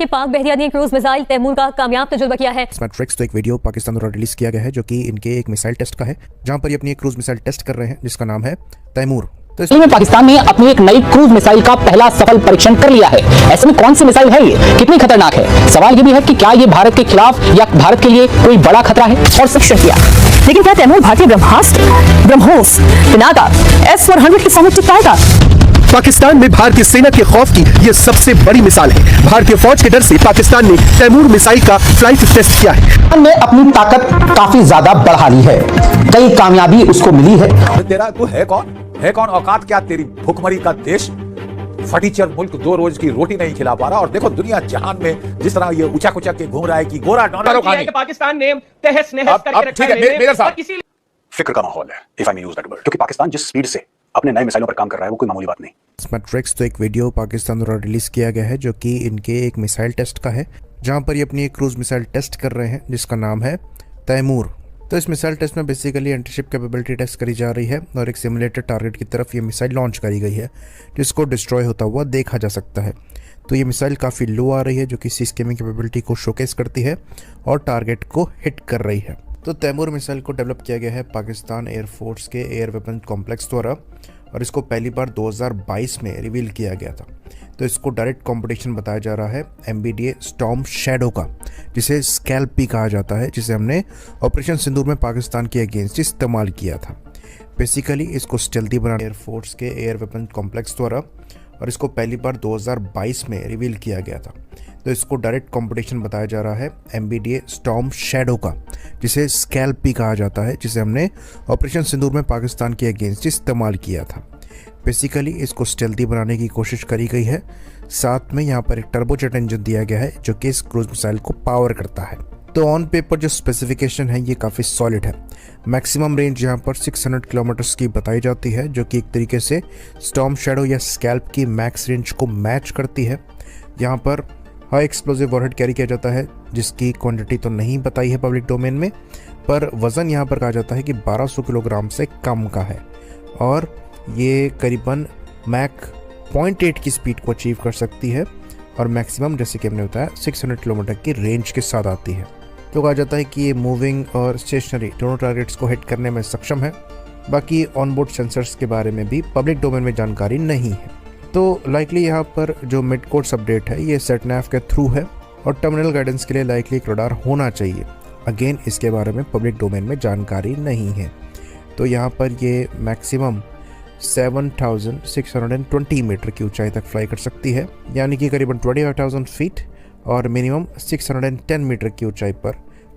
कि पाक बहरिया ने क्रूज मिसाइल तैमूर का कामयाब तजुर्बा किया है। मैट्रिक्स तो एक वीडियो पाकिस्तान द्वारा रिलीज किया गया है जो कि इनके एक मिसाइल टेस्ट का है, जहां पर ये अपनी एक क्रूज मिसाइल टेस्ट कर रहे हैं जिसका नाम है तैमूर। तो इसमें पाकिस्तान ने अपनी एक नई क्रूज मिसाइल का पहला सफल परीक्षण कर लिया है। ऐसे में कौन सी मिसाइल है ये, कितनी खतरनाक है? सवाल ये भी है कि क्या ये भारत के खिलाफ या भारत के लिए कोई बड़ा खतरा है? और शिक्षण किया, लेकिन क्या तैमूर भारतीय ब्रह्मास्त्र ब्रह्मोस पिनाका S-400 के सामने टिक पाएगा? पाकिस्तान में भारतीय सेना के खौफ की ये सबसे बड़ी मिसाल है। भारतीय फौज के डर से पाकिस्तान ने तैमूर मिसाइल का फ्लाइट टेस्ट किया है। ने अपनी ताकत काफी ज्यादा बढ़ा ली है, कई कामयाबी उसको मिली है। तेरा तू है कौन औकात क्या तेरी भूखमरी का देश फटीचर मुल्क 2 रोज की रोटी नहीं खिला पा रहा। और देखो दुनिया जहान में जिस तरह ये उचक के घूम रहा है कि गोरा डॉलर पाकिस्तान ने तहस नहस करके रखा है। मेरे साथ फिक्र का माहौल है, if I may use that word, क्योंकि पाकिस्तान जिस स्पीड से अपने नए मिसाइलों पर काम कर रहा है वो कोई मामूली बात नहीं। मैट्रिक्स तो एक वीडियो पाकिस्तान द्वारा रिलीज किया गया है जो कि इनके एक मिसाइल टेस्ट का है, जहां पर ये अपनी एक क्रूज मिसाइल टेस्ट कर रहे हैं जिसका नाम है तैमूर। तो इस मिसाइल टेस्ट में बेसिकली एंटीशिप कैपेबिलिटी टेस्ट करी जा रही है और एक सिमुलेटेड टारगेट की तरफ ये मिसाइल लॉन्च करी गई है जिसको डिस्ट्रॉय होता हुआ देखा जा सकता है। तो ये मिसाइल काफ़ी लो आ रही है जो कि सी स्कैमिंग कैपेबिलिटी को शोकेस करती है और टारगेट को हिट कर रही है। तो तैमूर मिसाइल को डेवलप किया गया है पाकिस्तान एयरफोर्स के एयर वेपन कॉम्प्लेक्स द्वारा और इसको पहली बार 2022 में रिवील किया गया था। तो इसको डायरेक्ट कंपटीशन बताया जा रहा है MBDA स्टॉर्म शैडो का, जिसे स्कैल्प भी कहा जाता है, जिसे हमने ऑपरेशन सिंदूर में पाकिस्तान के अगेंस्ट इस्तेमाल किया था। बेसिकली इसको स्टेल्थी बनाने एयरफोर्स के एयर वेपन कॉम्प्लेक्स द्वारा और इसको पहली बार 2022 में रिवील किया गया था। तो इसको डायरेक्ट कंपटीशन बताया जा रहा है MBDA स्टॉर्म शैडो का, जिसे स्कैल्प भी कहा जाता है, जिसे हमने ऑपरेशन सिंदूर में पाकिस्तान के अगेंस्ट इस्तेमाल किया था। बेसिकली इसको स्टेल्थी बनाने की कोशिश करी गई है। साथ में यहाँ पर एक टर्बोजेट इंजन दिया गया है जो कि इस क्रूज मिसाइल को पावर करता है। तो ऑन पेपर जो स्पेसिफिकेशन है ये काफ़ी सॉलिड है। मैक्सिमम रेंज यहाँ पर 600 किलोमीटर्स की बताई जाती है जो कि एक तरीके से स्टॉर्म शैडो या स्कैल्प की मैक्स रेंज को मैच करती है। यहाँ पर हाई एक्सप्लोजिव वॉरहेड कैरी किया जाता है जिसकी क्वांटिटी तो नहीं बताई है पब्लिक डोमेन में, पर वज़न यहाँ पर कहा जाता है कि 1200 किलोग्राम से कम का है और ये करीबन मैक 0.8 की स्पीड को अचीव कर सकती है और मैक्सिमम जैसे कि हमने बताया 600 किलोमीटर की रेंज के साथ आती है। तो कहा जाता है कि ये मूविंग और स्टेशनरी दोनों टारगेट्स को हिट करने में सक्षम है। बाकी ऑनबोर्ड सेंसर्स के बारे में भी पब्लिक डोमेन में जानकारी नहीं है। तो लाइकली यहाँ पर जो मिड कोर्स अपडेट है ये सेटनैव के थ्रू है और टर्मिनल गाइडेंस के लिए लाइकली एक रडार होना चाहिए। अगेन इसके बारे में पब्लिक डोमेन में जानकारी नहीं है। तो यहाँ पर ये मैक्सिमम 7620 मीटर की ऊंचाई तक फ्लाई कर सकती है, यानी कि करीबन 25,000 फीट, और मिनिमम 610 मीटर की ऊंचाई पर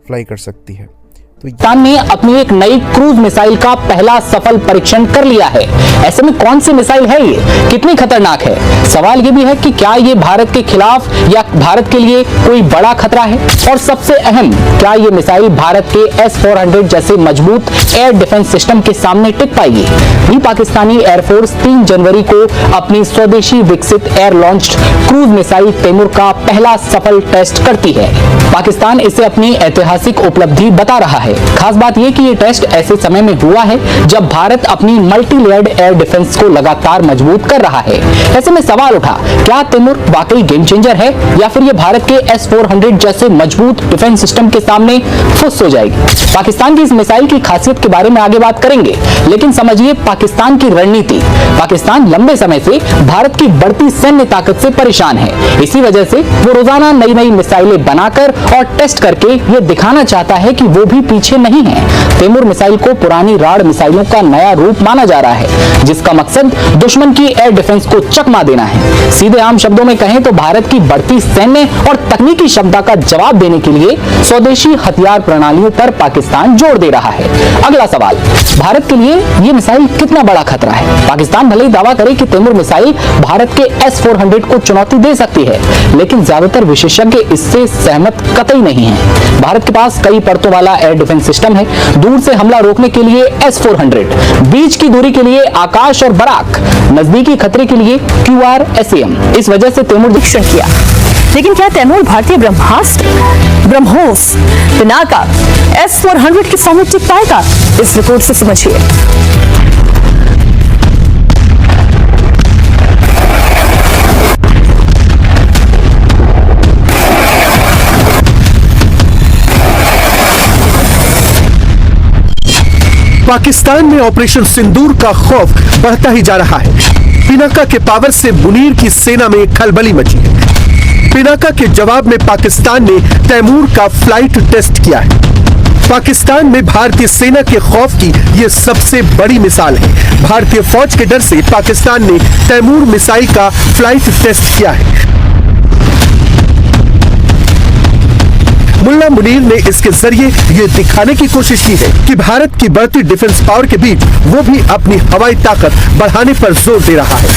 फ्लाई कर सकती है। पाकिस्तान ने अपनी एक नई क्रूज मिसाइल का पहला सफल परीक्षण कर लिया है। ऐसे में कौन सी मिसाइल है ये, कितनी खतरनाक है? सवाल ये भी है कि क्या ये भारत के खिलाफ या भारत के लिए कोई बड़ा खतरा है? और सबसे अहम, क्या ये मिसाइल भारत के S-400 जैसे मजबूत एयर डिफेंस सिस्टम के सामने टिक पाएगी? भी पाकिस्तानी एयरफोर्स 3 जनवरी को अपनी स्वदेशी विकसित air launched cruise missile Taimur का पहला सफल टेस्ट करती है। पाकिस्तान इसे अपनी ऐतिहासिक उपलब्धि बता रहा है। खास बात यह कि ये टेस्ट ऐसे समय में हुआ है जब भारत अपनी मल्टी लेयर्ड एयर डिफेंस को लगातार मजबूत कर रहा है। ऐसे में सवाल उठा, क्या तैमूर वाकई गेम चेंजर है या फिर ये भारत के S-400 जैसे मजबूत डिफेंस सिस्टम के सामने फुस हो जाएगी? पाकिस्तान की इस मिसाइल की खासियत के बारे में आगे बात करेंगे, लेकिन समझिए पाकिस्तान की रणनीति। पाकिस्तान लंबे समय से भारत की बढ़ती सैन्य ताकत से परेशान है। इसी वजह से वो रोजाना नई नई मिसाइलें बनाकर और टेस्ट करके ये दिखाना चाहता है कि वो भी पीछे नहीं है। तैमूर मिसाइल को पुरानी राड मिसाइलों का नया रूप माना जा रहा है, जिसका मकसद दुश्मन की एयर डिफेंस को चकमा देना है। सीधे आम शब्दों में कहें तो भारत की बढ़ती सैन्य और तकनीकी क्षमता का जवाब देने के लिए स्वदेशी हथियार प्रणालियों पर पाकिस्तान जोर दे रहा है। अगला सवाल, भारत के लिए ये मिसाइल कितना बड़ा खतरा है? पाकिस्तान भले ही दावा करे कि तैमूर मिसाइल भारत के S-400 को चुनौती दे सकती है, लेकिन ज्यादातर विशेषज्ञ इससे सहमत कतई नहीं है। भारत के पास कई परतों वाला एयर डिफेंस सिस्टम है। दूर से हमला रोकने के लिए S-400, बीच की दूरी के लिए आकाश और बराक, नजदीकी खतरे के लिए QR-SAM। इस वजह से तैमूर शिक्षण किया, लेकिन क्या तैमूर भारतीय ब्रह्मास्त्र ब्रह्मोस पिनाका S-400 के सामने टिक पाएगा? इस रिपोर्ट से समझिए। पाकिस्तान में ऑपरेशन सिंदूर का खौफ बढ़ता ही जा रहा है। पिनाका के पावर से मुनीर की सेना में खलबली मची है। पिनाका के जवाब में पाकिस्तान ने तैमूर का फ्लाइट टेस्ट किया है। पाकिस्तान में भारतीय सेना के खौफ की यह सबसे बड़ी मिसाल है। भारतीय फौज के डर से पाकिस्तान ने तैमूर मिसाइल का फ्लाइट टेस्ट किया है। मुल्ला मुनीर ने इसके जरिए यह दिखाने की कोशिश की है कि भारत की बढ़ती डिफेंस पावर के बीच वो भी अपनी हवाई ताकत बढ़ाने पर जोर दे रहा है।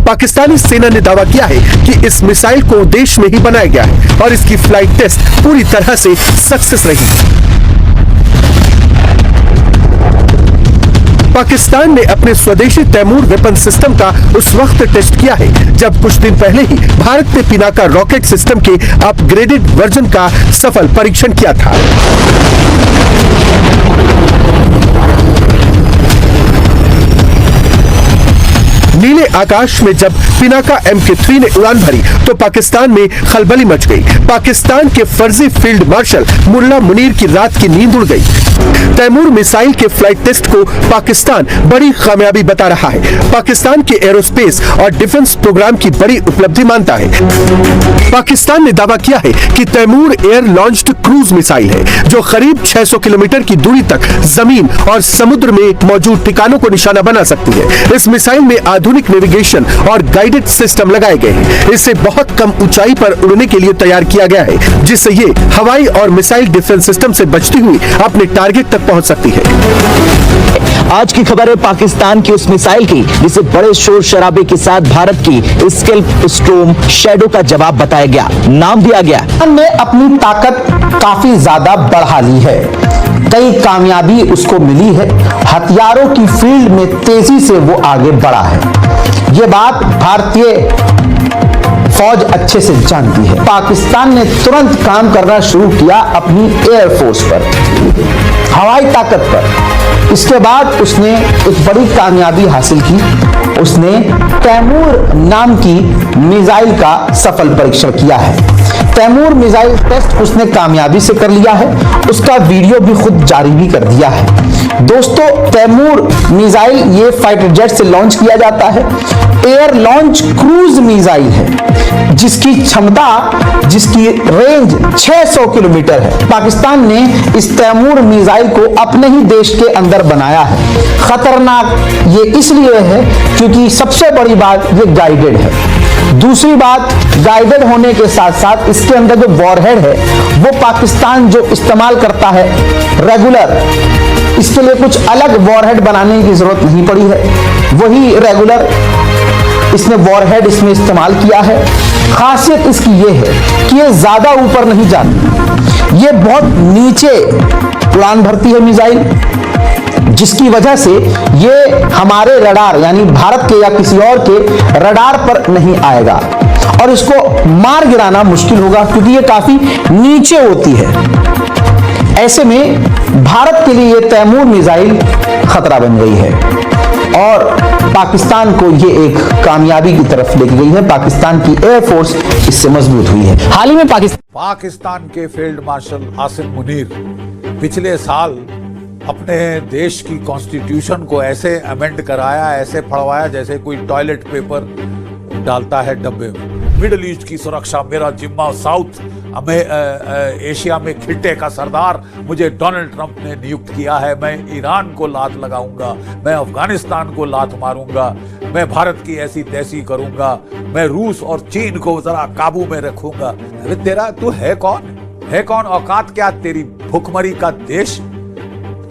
पाकिस्तानी सेना ने दावा किया है कि इस मिसाइल को देश में ही बनाया गया है और इसकी फ्लाइट टेस्ट पूरी तरह से सक्सेस रही। पाकिस्तान ने अपने स्वदेशी तैमूर वेपन सिस्टम का उस वक्त टेस्ट किया है जब कुछ दिन पहले ही भारत ने पिनाका रॉकेट सिस्टम के अपग्रेडेड वर्जन का सफल परीक्षण किया था। नीले आकाश में जब पिनाका MK3 ने उड़ान भरी तो पाकिस्तान में खलबली मच गई। पाकिस्तान के फर्जी फील्ड मार्शल मुल्ला मुनीर की रात की नींद उड़ गई। तैमूर मिसाइल के फ्लाइट टेस्ट को पाकिस्तान बड़ी कामयाबी बता रहा है। पाकिस्तान के एरोस्पेस और डिफेंस प्रोग्राम की बड़ी उपलब्धि मानता है। पाकिस्तान ने दावा किया है कि Taimur air launched cruise missile है जो करीब 600 किलोमीटर की दूरी तक जमीन और समुद्र में मौजूद ठिकानों को निशाना बना सकती है। इस मिसाइल में आधुनिक नेविगेशन और गाइडेड सिस्टम लगाए गए हैं। इसे बहुत कम ऊंचाई पर उड़ने के लिए तैयार किया गया है जिससे ये हवाई और मिसाइल डिफेंस सिस्टम से बचती हुई अपने टारगेट तक पहुंच सकती है। आज की खबर है पाकिस्तान की उस मिसाइल की जिसे बड़े शोर शराबे के साथ भारत की स्केल्प स्टॉर्म शैडो का जवाब बताया गया, नाम दिया गया। ने अपनी ताकत काफी ज्यादा बढ़ा ली है, कई कामयाबी उसको मिली है, हथियारों की फील्ड में तेजी से वो आगे बढ़ा है। ये बात भारतीय फौज अच्छे से जानती है। पाकिस्तान ने तुरंत काम करना शुरू किया अपनी एयरफोर्स पर, हवाई ताकत पर। इसके बाद उसने एक बड़ी कामयाबी हासिल की। उसने तैमूर नाम की मिसाइल का सफल परीक्षण किया है। तैमूर मिसाइल टेस्ट उसने कामयाबी से कर लिया है। उसका वीडियो भी खुद जारी भी कर दिया है। दोस्तों, तैमूर मिसाइल ये फाइटर जेट से लॉन्च किया जाता है। एयर लॉन्च क्रूज मिसाइल है जिसकी क्षमता, जिसकी रेंज 600 किलोमीटर है। पाकिस्तान ने इस तैमूर मिसाइल को अपने ही देश के अंदर बनाया है। खतरनाक ये इसलिए है क्योंकि सबसे बड़ी बात ये गाइडेड है। दूसरी बात, गाइडेड होने के साथ साथ इसके अंदर जो वॉरहेड है वो पाकिस्तान जो इस्तेमाल करता है रेगुलर, इसके लिए कुछ अलग वॉरहेड बनाने की जरूरत नहीं पड़ी है। वही रेगुलर इसने वॉरहेड इसमें इस्तेमाल किया है। खासियत इसकी ये है कि ये ज्यादा ऊपर नहीं जाती, ये बहुत नीचे उड़ान भरती है मिसाइल, जिसकी वजह से ये हमारे रडार यानी भारत के या किसी और के रडार पर नहीं आएगा और इसको मार गिराना मुश्किल होगा क्योंकि ये काफी नीचे होती है। ऐसे में भारत के लिए ये तैमूर मिसाइल खतरा बन गई है और पाकिस्तान को ये एक कामयाबी की तरफ लेके गई है। पाकिस्तान की एयरफोर्स इससे मजबूत हुई है। हाल ही में पाकिस्तान के फील्ड मार्शल आसिम मुनीर पिछले साल अपने देश की कॉन्स्टिट्यूशन को ऐसे अमेंड कराया, ऐसे फड़वाया जैसे कोई टॉयलेट पेपर डालता है डब्बे में। मिडिल ईस्ट की सुरक्षा मेरा जिम्मा, साउथ एशिया में खिट्टे का सरदार मुझे डोनाल्ड ट्रंप ने नियुक्त किया है। मैं ईरान को लात लगाऊंगा, मैं अफगानिस्तान को लात मारूंगा, मैं भारत की ऐसी तैसी करूंगा, मैं रूस और चीन को जरा काबू में रखूंगा। अरे तेरा तू है कौन? है कौन? औकात क्या तेरी? भुखमरी का देश,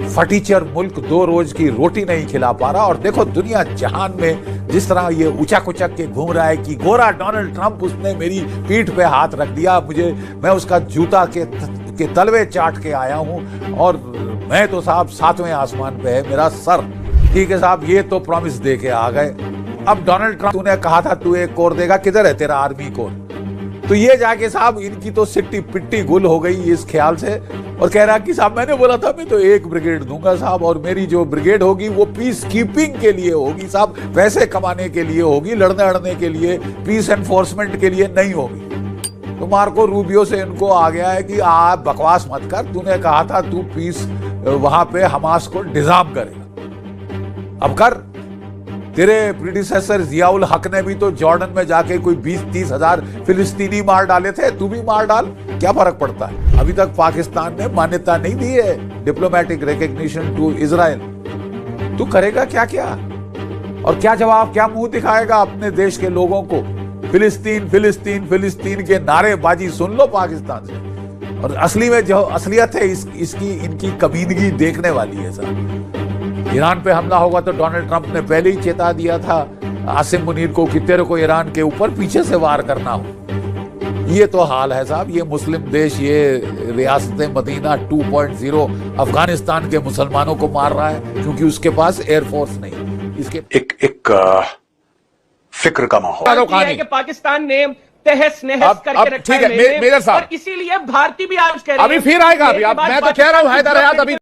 फटीचर मुल्क, 2 रोज की रोटी नहीं खिला पा रहा। और देखो दुनिया जहान में जिस तरह ये उचक उचक के घूम रहा है कि गोरा डोनाल्ड ट्रंप, उसने मेरी पीठ पे हाथ रख दिया, मैं उसका जूता के तलवे चाट के आया हूं और मैं तो साहब 7वें आसमान पे है मेरा सर। ठीक है साहब, ये तो प्रॉमिस दे के आ गए। अब डोनाल्ड ट्रंप, तूने कहा था तू एक कोर देगा, किधर है तेरा आर्मी कोर? तो ये जाके साहब इनकी तो सिट्टी पिट्टी गुल हो गई इस ख्याल से और कह रहा कि साहब मैंने बोला था मैं तो 1 ब्रिगेड दूंगा साहब, और मेरी जो ब्रिगेड होगी वो पीस कीपिंग के लिए होगी साहब, पैसे कमाने के लिए होगी, लड़ने अड़ने के लिए, पीस एनफोर्समेंट के लिए नहीं होगी। तो मार्को रूबियो से इनको आ गया है कि आप बकवास मत कर, तूने कहा था तू पीस वहां पे हमास को डिजार्म करेगा, अब कर। तेरे प्रीडिसेसर जियाउल हक ने भी तो जॉर्डन में जाके कोई 20-30 हजार फिलिस्तीनी मार डाले थे, तू भी मार डाल, क्या फर्क पड़ता है। अभी तक पाकिस्तान ने मान्यता नहीं दी है डिप्लोमेटिक रिकॉग्निशन टू इजराइल। तू करेगा क्या क्या और क्या जवाब, क्या मुंह दिखाएगा अपने देश के लोगों को। फिलिस्तीन फिलिस्तीन फिलिस्तीन के नारेबाजी सुन लो पाकिस्तान से, और असली में जो असलियत है इसकी इनकी कमीनगी देखने वाली है साहब। ईरान पे हमला होगा तो डोनाल्ड ट्रंप ने पहले ही चेता दिया था आसिम मुनीर को कि तेरे को ईरान के ऊपर पीछे से वार करना हो। ये तो हाल है साहब, ये मुस्लिम देश, ये रियासत मदीना 2.0 अफगानिस्तान के मुसलमानों को मार रहा है क्योंकि उसके पास एयरफोर्स नहीं। इसके एक फिक्र का माहौल है कि पाकिस्तान ने तहस नहस करके रखा है, मेजर साहब, और इसीलिए भारतीय भी आज कह रहे हैं अभी फिर आएगा। अभी मैं तो कह रहा हूं हैदर हयात अभी